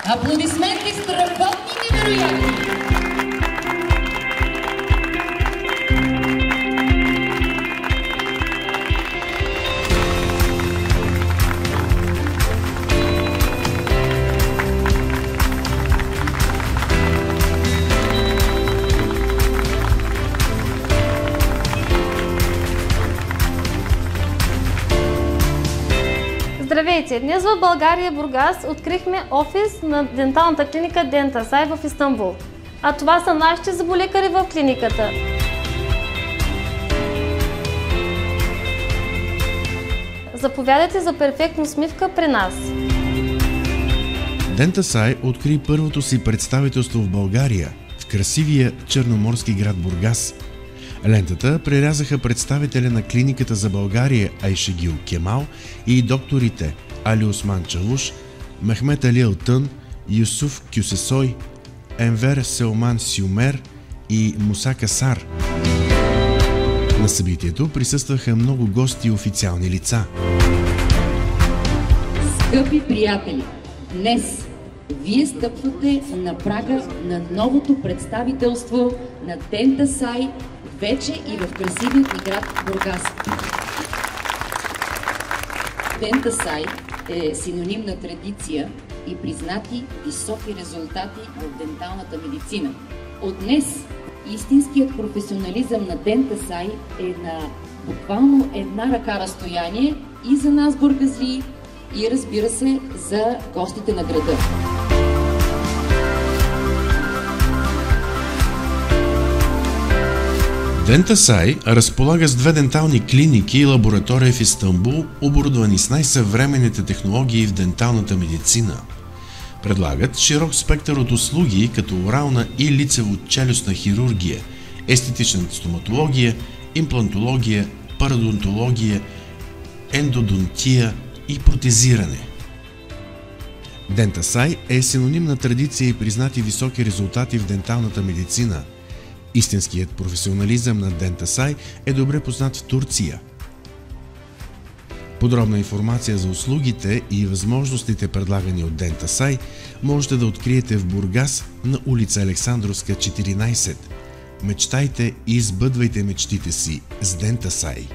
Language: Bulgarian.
Аплодисменти страхотни и невероятни! Здравейте! Днес в България, Бургас, открихме офис на денталната клиника Дентасай в Истанбул. А това са нашите зъболекари в клиниката. Заповядайте за перфектна усмивка при нас. Дентасай откри първото си представителство в България, в красивия черноморски град Бургас. Лентата прерязаха представители на клиниката за България Айшегил Кемал и докторите Али Осман Чавуш, Мехмет Али Алтън, Юсуф Кюсесой, Енвер Селман Сюмер и Муса Касар. На събитието присъстваха много гости и официални лица. Скъпи приятели, днес вие стъпвате на прага на новото представителство на Дентасай вече и в красивият ни град Бургас. Дентасай е синоним на традиция и признати високи резултати в денталната медицина. От днес истинският професионализъм на Дентасай е на буквално една ръка разстояние и за нас бургазли, и разбира се за гостите на града. Дентасай разполага с 2 дентални клиники и лаборатория в Истанбул, оборудвани с най-съвременните технологии в денталната медицина. Предлагат широк спектър от услуги, като орална и лицево-челюстна хирургия, естетична стоматология, имплантология, пародонтология, ендодонтия и протезиране. Дентасай е синоним на традиция и признати високи резултати в денталната медицина. Истинският професионализъм на Дентасай е добре познат в Турция. Подробна информация за услугите и възможностите, предлагани от Дентасай, можете да откриете в Бургас на улица Александровска, 14. Мечтайте и избъдвайте мечтите си с Дентасай.